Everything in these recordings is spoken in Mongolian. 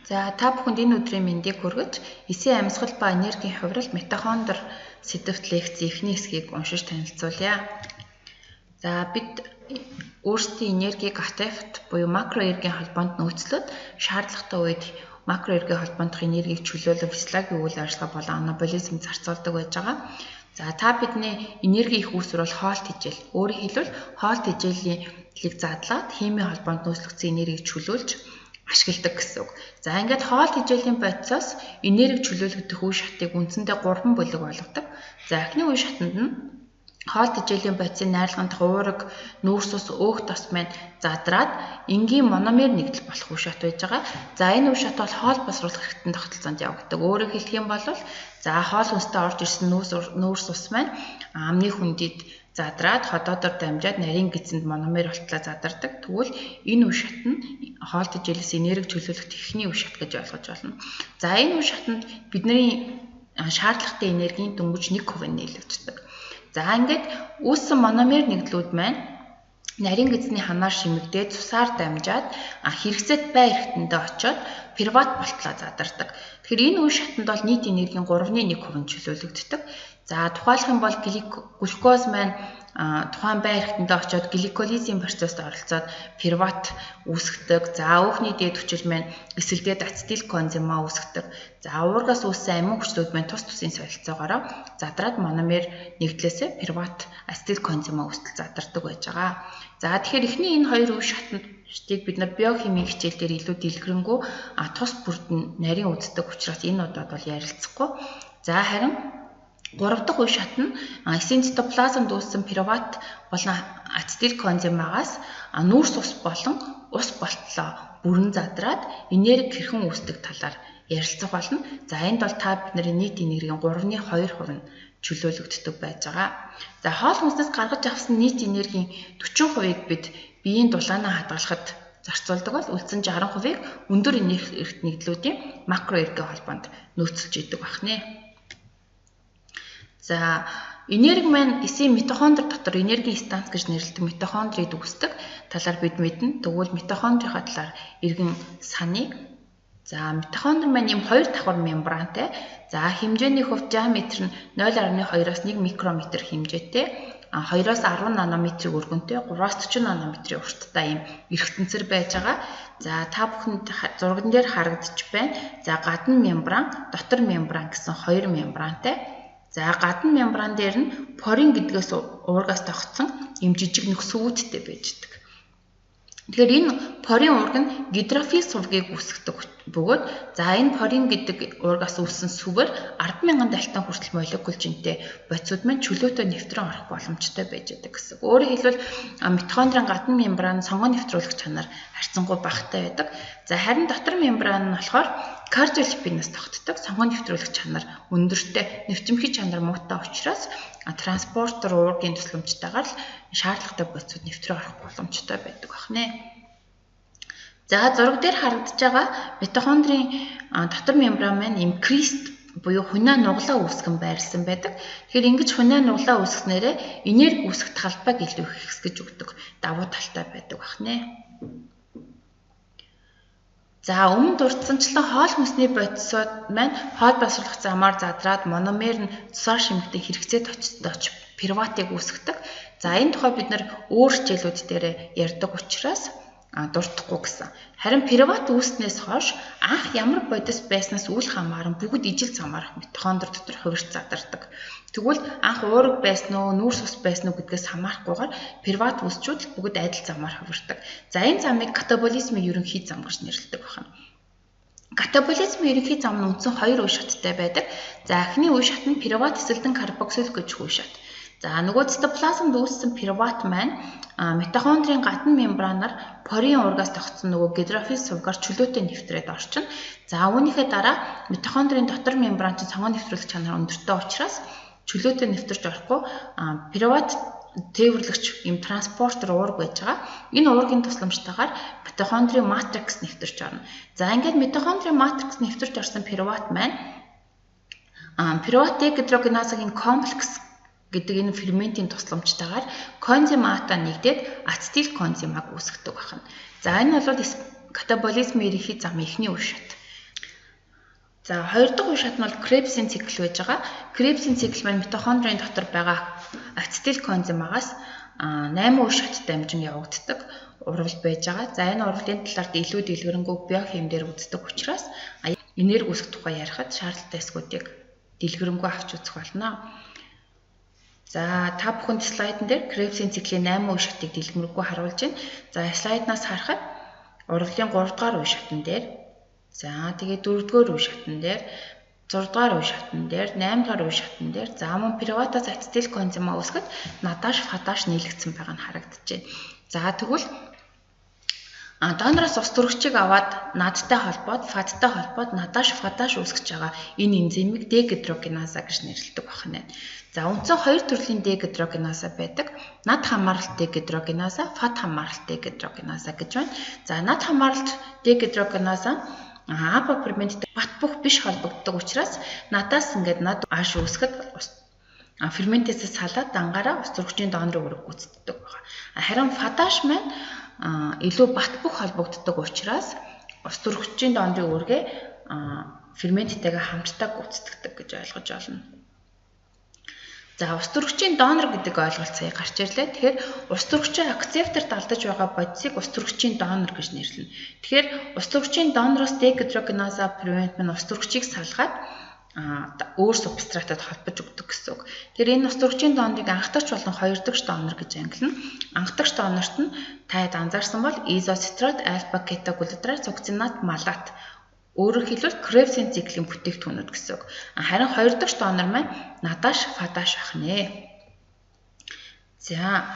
За та бүхэнд энэ өдрийн мэндийг хүргэж, эсийн амьсгал ба энергийн хувирал митохондри сэдвт лекц эхний хэсгийг уншиж танилцуулъя. За бид өөрсдийн энергийг АТФ-т буюу макро эргийн холбоонд нөөцлөд шаардлагатай үед макро эргийн холбоодох энергийг чөлөөлөх физиологийн үйл ажиллагаа болон анаболизм зарцуулдаг байж байгаа. За та бидний энерги их үүсвэр бол хоолт хижээл. Өөрөөр хэлбэл хоолт хижээлийг задлаад химийн холбоонд нөөцлөгдсөн энергийг чөлөөлж ашигладаг гэсэн үг. За ингээд хоолт хижээлийн бодисоос энерги чөлөөлөгдөх үе шатыг үндсэндээ 3 бүлэг болгодог. За эхний үе шатанд нь хоолт хижээлийн бодисын найрлагын уурэг, нүүрс ус, өөх тос маань задраад энгийн мономер нэгдэл болох үе шат байж байгаа. За энэ үе шат бол хоол босруулах хэрэгтэн тогтолцоонд явагддаг. Өөрөөр хэлэх юм бол за хоол хүнстэй орж ирсэн нүүрс ус маань амны хүндэд задраад ходоодор дамжаад нарийн гидсэнд мономер болтлоо задардаг. Тэгвэл энэ үе шат нь хоолт хижээлээс энерги чөлөөлөх техникийн үе шат гэж ойлгож байна. За энэ үе шатанд бидний шаардлагатай энергийн дөнгөж 1% нийлэгддэг. За ингээд үүссэн мономер нэгдлүүд маань нарийн гидсний ханаар шимэгдээд цусаар дамжаад хэрэгцээт бай эрхтэндээ очиод пируват болтлоо задардаг. Тэгэхээр энэ үе шатанд бол нийт энергийн 3.1% чөлөөлөгддөг. За тухайлах юм бол глюкоз маань тухайн бай эрхтэндээ очиод гликолизийн процессд оролцоод пируват үүсгдэг. За өөхний дээд хүчил маань эсэлдээд ацетил коэнзима үүсгдэг. За уургаас үүссэн амин хүчлүүд маань тус тусын солилцоогоор задраад мономер нэгдлээсээ пируват ацетил коэнзима үүстэл задардаг байж байгаа. За тэгэхээр эхний энэ хоёр үе шатыг бид нар биохимийн хичээл дээр илүү дэлгэрэнгүй тус бүрд нарийн үздэг учраас энэ удаад бол ярилцахгүй. За харин 3 дахь үе шат нь эсийн цитоплазмд үүссэн пируват болон ацетил коэнзимагаас нүүрс ус болон ус болтлоо бүрэн задраад энерги хэрхэн үүсдэг талаар ярилцах болно. За энд бол та бидний нийт энергийн 3.2% нь чөлөөлөгддөг байж байгаа. За хоол хүнснээс гаргаж авсан нийт энергийн 40%-ийг бид биеийн дулаанаа хадгалахад зарцуулдаг бол үлдсэн 60%-ийг өндөр энерги нэгдлүүдийн макро эргийн холбоонд нөөцлж идэг бахнэ. За энерги маань эсийн митохондри дотор энергийн станц гэж нэрлэдэг митохондрид үүсдэг талаар бид мэднэ. Тэгвэл митохондрийнхаа талаар иргэн саний. За митохондри маань ийм 2 давхар мембрантай. За хэмжээний хувьд диаметр нь 0.2-оос 1 микрометр хэмжээтэй. 2-оос 10 нанометрийн өргөнтэй, 3-аас 40 нанометрийн урттай ийм эрхтэнцэр байж байгаа. За та бүхэнд зурган дээр харагдаж байна. За гадна мембран, дотор мембран гэсэн 2 мембрантай. За гадна мембран дээр нь порин гэдгээс уургаас тогтсон юм жижиг нөх сүүттэй байждаг. Тэгэхээр энэ порин уург нь гидрофил сувгийг үүсгдэг бөгөөд за энэ порин гэдэг уургаас үүссэн сүвээр 10,000 дальтан хүртэл молекул жинтэй бодисууд маань чөлөөтэй нэвтрэн орох боломжтой байж байдаг гэсэн. Өөрөөр хэлбэл митохондрийн гадна мембран сонгон нэвтрүүлэх чанар харьцангуй багатай байдаг. За харин дотор мембран нь болохоор кардиолипиднаас тогтдог сонгон нэвтрүүлэх чанар өндөртэй, нэвчмхий чанар муутай учраас транспортер уургийн тусламжтайгаар л шаардлагатай бодисууд нэвтрэн орох боломжтой байдаг байна. За зураг дээр харагдаж байгаа митохондрийн дотор мембран маань им крест буюу хунаа нуглаа үүсгэн байрлсан байдаг. Тэгэхээр ингэж хунаа нуглаа үүсгснээрээ энерги үүсгэх талбайг илүү их хэсгэж өгдөг давуу талтай байдаг байна. За өмнө дурдсанчлан хоол хүнсний бодисууд маань хоол босруулах замаар задраад мономер нь цусаар шимэгдэх хэрэгцээт очиж пируватыг үүсгдэг. За энэ тухай бид нар өөр хичээлүүд дээр ярьдаг учраас дуртахгүй гэсэн. Харин пируват үүснээс хойш анх ямар бодис байснаас үл хамааран бүгд ижил замаар митохондри дотор хувирч задардаг. Тэгвэл анх уурэг байсан уу, нүүрс ус байсан уу гэдгээс хамаарахгүйгээр пируват үүсчүүд бүгд адил замаар хувирдаг. За энэ замыг катаболизмын ерөнхий зам гэж нэрлэдэг байна. Катаболизмын ерөнхий зам нь үндсэн 2 үе шаттай байдаг. За эхний үе шат нь пируват эсэлдэн карбоксил гэж үе шат. За нөгөө цитоплазмд үүссэн пируват маань митохондрийн гадна мембранаар порин уургаас тогтсон нөгөө гидрофил сувгаар чөлөөтэй нэвтрээд орчин. За үүнийхээ дараа митохондрийн дотор мембран чинь сонгон нэвтрүүлэх чанар өндөртэй учраас чөлөөтэй нэвтэрч орохгүй пируват тээвэрлэгч юм транспортер уург байж байгаа. Энэ уургийн тусламжтайгаар митохондрийн матрикс нэвтэрч орно. За ингээд митохондрийн матрикс нэвтэрч орсон пируват маань пируват дегидрогеназагийн комплекс гэдэг энэ ферментийн тусламжтайгаар коэнзимаатаа нэгдээд ацетил коэнзимаг үүсгдэг байна. За энэ бол катаболизмын ерөнхий замын эхний үе шат. За 2 дахь үе шат нь бол Krebs-ийн цикл байж байгаа. Krebs-ийн цикл маань митохондрийн дотор байгаа ацетил коэнзимагаас 8 үе шатд дамжин явагддаг урвал байж байгаа. За энэ урвалын талаар илүү дэлгэрэнгүй биохимиэр үздэг учраас энерги үүсгэх тухай ярихад шаардлагатай эсгүүдийг дэлгэрэнгүй авч үзэх болно. За та бүхэнд слайдн дээр Krebs-ийн циклийн 8 үе шатыг дэлгэрэнгүй харуулж байна. За слайднаас харахад урвалын 3 дугаар үе шатн дээр, за тэгээд 4 дугаар үе шатн дээр, 6 дугаар үе шатн дээр, 8 дугаар үе шатн дээр, за мөн пируватас ацетил коэнзима үүсгэд надаш фаташ нийлэгдсэн байгаа нь харагдаж байна. За тэгвэл донороос ус төрөгчийг аваад надтай холбоод, фаттай холбоод надаш фаташ үүсгэж байгаа энэ энзимийг дегидрогеназа гэж нэрлэдэг байна. За үндсэн 2 төрлийн дегидрогеназа байдаг. Над хамааралт дегидрогеназа, фат хамааралт дегидрогеназа гэж байна. За над хамааралт дегидрогеназа апа ферменттэй бат бөх биш холбогддог учраас надаас ингээд над аш үүсгэд ферментээс салаад дангаараа ус төрөгчийн донорын үүрэг гүйцэтгэдэг байна. Харин фаташ маань илүү бат бөх холбогддог учраас ус төрөгчийн донорын үүргээ ферменттэйгээ хамтдаа гүйцэтгэдэг гэж ойлгож байна. За ус төрөгчийн донор гэдэг ойлголт сая гарч ирлээ. Тэгэхээр ус төрөгчийн акцепторт алдаж байгаа бодисыг ус төрөгчийн донор гэж нэрлэнэ. Тэгэхээр ус төрөгчийн донороос дегидрогеназа фермент маань ус төрөгчийг салгаад өөр субстратад холбож өгдөг гэсэн үг. Тэгэхээр энэ ус төрөгчийн донорыг анхдагч болон хоёр дахь донор гэж ангилна. Анхдагч донорт нь таад анзаарсан бол изоситрат, альфа кетоглутрат, сукцинат, малат. Өөрөөр хэлбэл Krebs-ийн циклийн бүтээгдэхүүнүүд гэсэн үг. Харин хоёр дахь донор маань надаш фаташ ах нэ. За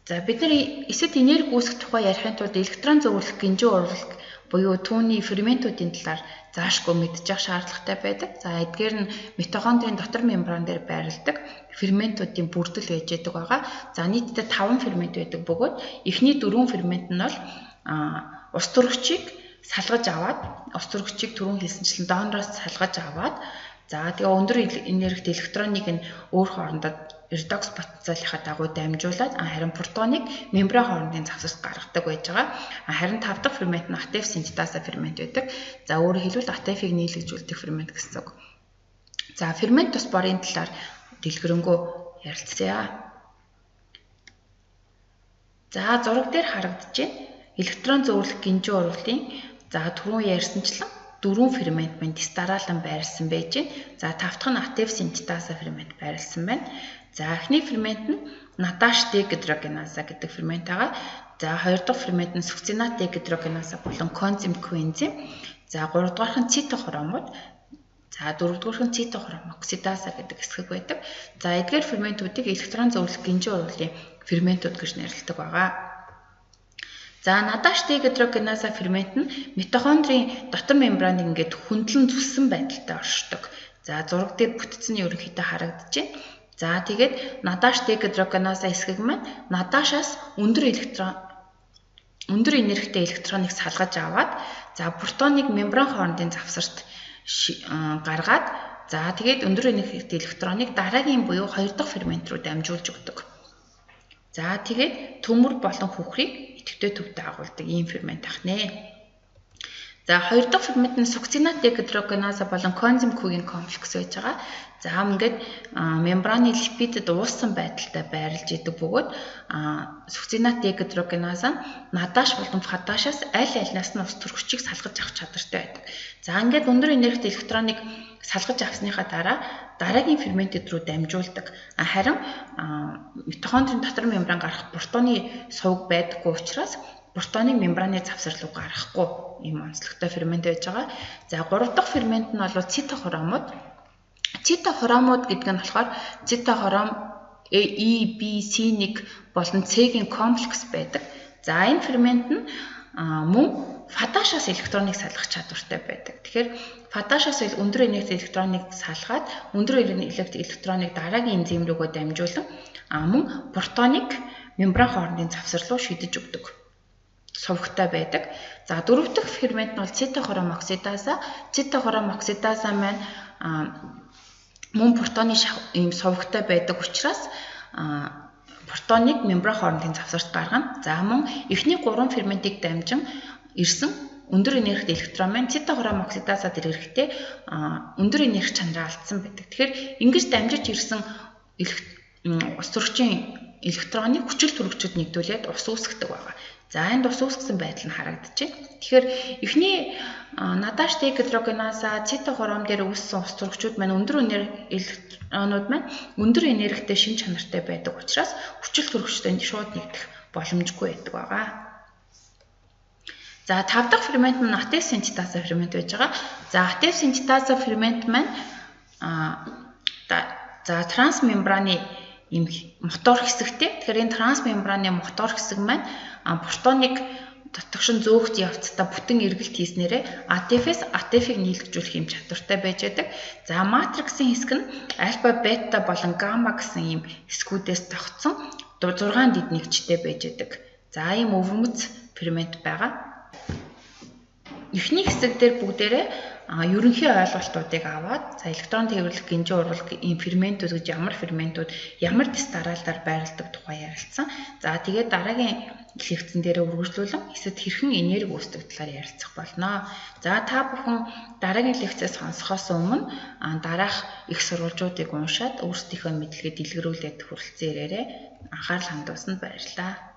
бид нар эсэд энерги үүсгэх тухай ярихын тулд электрон зөвөрлөх гинжин урвал буюу түүний ферментүүдийн талаар заашгүй мэдчих шаардлагатай байдаг. За эдгээр нь митохондрийн дотор мембран дээр байрладаг ферментүүдийн бүрдэл байж байгаа. За нийтдээ 5 фермент байдаг бөгөөд эхний 4 фермент нь бол ус төрөгчийг салгаж аваад, ус төрөгчийг түрүүн хэлсэнчлэн донороос салгаж аваад, за тэгээ өндөр энергит электроныг нь өөр хоорондоо редокс потенциалынхаа дагуу дамжуулаад харин протоныг мембран хоорондын завсарт гаргадаг байж байгаа. Харин 5 дахь фермент нь атеф синтеза фермент байдаг. За өөрөөр хэлбэл атефийг нийлэгжүүлдэг фермент гэсэн үг. За фермент тус борын талаар дэлгэрэнгүй ярилцъя. За зураг дээр харагдаж байна. Электрон зөвөрлөх гинжин урвалын түрүүн ярьсанчлан 4 фермент маань дистаралан байрлсан байж байна. За 5 дахь нь атеф синтеза фермент байрлсан байна. За эхний фермент нь надаш дегидрогеназа гэдэг фермент байгаа. За 2 дахь фермент нь сукцинат дегидрогеназа болон коэнзим коэнзим. За 3 дугаарх нь цитохромууд. За 4 дугаарх нь цитохромоксидаза гэдэг хэсэг байдаг. За эдгээр ферментүүдийг электрон зөвөрлөх гинжин урвалын ферментүүд гэж нэрлэдэг байгаа. За надаш дегидрогеназа фермент нь митохондрийн дотор мембраныг ингээд хөндлөн зүссэн байдалтай оршдог. За зураг дээр бүтцэн ерөнхийдөө харагдаж байна. За тэгээд надаш дегидрогеназа хэсэг маань надашаас өндөр энергитэй электроныг салгаж аваад за протоныг мембран хоорондын завсарт гаргаад за тэгээд өндөр энергитэй электроныг дараагийн буюу 2 дахь фермент рүү дамжуулж өгдөг. За тэгээд төмөр болон хүхрийг идэвхтэй төвтэй агуулдаг ийм фермент ах нэ. За 2 дахь фермент нь сукцинат дегидрогеназа болон коэнзим Q-ийн комплекс байж байгаа. За ингээд мембраны липидэд ууссан байдалтай байрлаж идэг бөгөөд сукцинат дегидрогеназа надаш болон фаташаас аль альнаас нь ус төрөгчийг салгаж авах чадвартай байдаг. За ингээд өндөр энергитэй электроныг салгаж авсныхаа дараа дараагийн ферментэд рүү дамжуулдаг. Харин митохондрийн дотор мембран гарах протоны сувг байдаггүй учраас протоныг мембраны завсар руу гаргахгүй ийм онцлогтой фермент байж байгаа. За 3 дахь фермент нь бол цитохромууд. Цитохромууд гэдэг нь болохоор цитохром E, B, C1 болон C-ийн комплекс байдаг. За энэ фермент нь мөн фаташаас электроныг салгах чадвартай байдаг. Тэгэхээр фаташаас өндөр энергитэй электроныг салгаад өндөр энергитэй электроныг дараагийн энзим рүүгээ дамжуулан мөн протоныг мембран хоорондын завсар руу шидэж өгдөг. Сувгтай байдаг. За 4 дахь фермент нь бол цитохромоксидаза. Цитохромоксидаза маань мөн протоны ийм сувгтай байдаг учраас протоныг мембран хоорондын завсарт гаргана. За мөн эхний 3 ферментийг дамжин ирсэн өндөр энергит электрон маань цитохром оксидазад ирэхдээ өндөр энерги чанараа алдсан байдаг. Тэгэхээр ингэж дамжиж ирсэн ус сурагчийн электроныг хүчил төрөгчөд нэгдүүлээд ус үүсгдэг байгаа. За энд ус үүсгэсэн байдал нь харагдаж байна. Тэгэхээр эхний надаш дегидрогеназа цитохром дээр үүссэн ус сурагчид маань өндөр электронууд маань өндөр энергитэй шин чанартай байдаг учраас хүчил төрөгчдөнд шууд нэгдэх боломжгүй байдаг байгаа. За 5 дахь фермент нь атеф синтеза фермент байж байгаа. За атеф синтеза фермент маань за трансмембраны ийм мотор хэсэгтэй. Тэгэхээр энэ трансмембраны мотор хэсэг маань протоныг дотогшин зөөхт явцдаа бүтэн эргэлт хийснээрээ атефээс атефийг нийлэгжүүлэх юм чадвартай байж байдаг. За матриксын хэсэг нь альфа, бета болон гамма гэсэн ийм хэсгүүдээс тогтсон 6 дэд нэгжтэй байж байдаг. За ийм өвөрмөц фермент байгаа. Эхний хэсэг дээр бүгдээрээ ерөнхий ойлголтуудыг аваад за электрон тээвэрлэх гинжин урлаг ийм ферментүүд гэж ямар ферментүүд ямар дэс дараалалаар байрладаг тухай ярилцсан. За тэгээд дараагийн лекцэн дээр үргэлжлүүлэн эсэд хэрхэн энерги үүсдэг талаар ярилцах болно. За та бүхэн дараагийн лекцээс сонсохоос өмнө дараах их сурвалжуудыг уншаад өөрсдийнхөө мэдлэгээ дэлгэрүүлээд хүрэлцэн ирээрээ анхаарал хандуулсанд баярлалаа.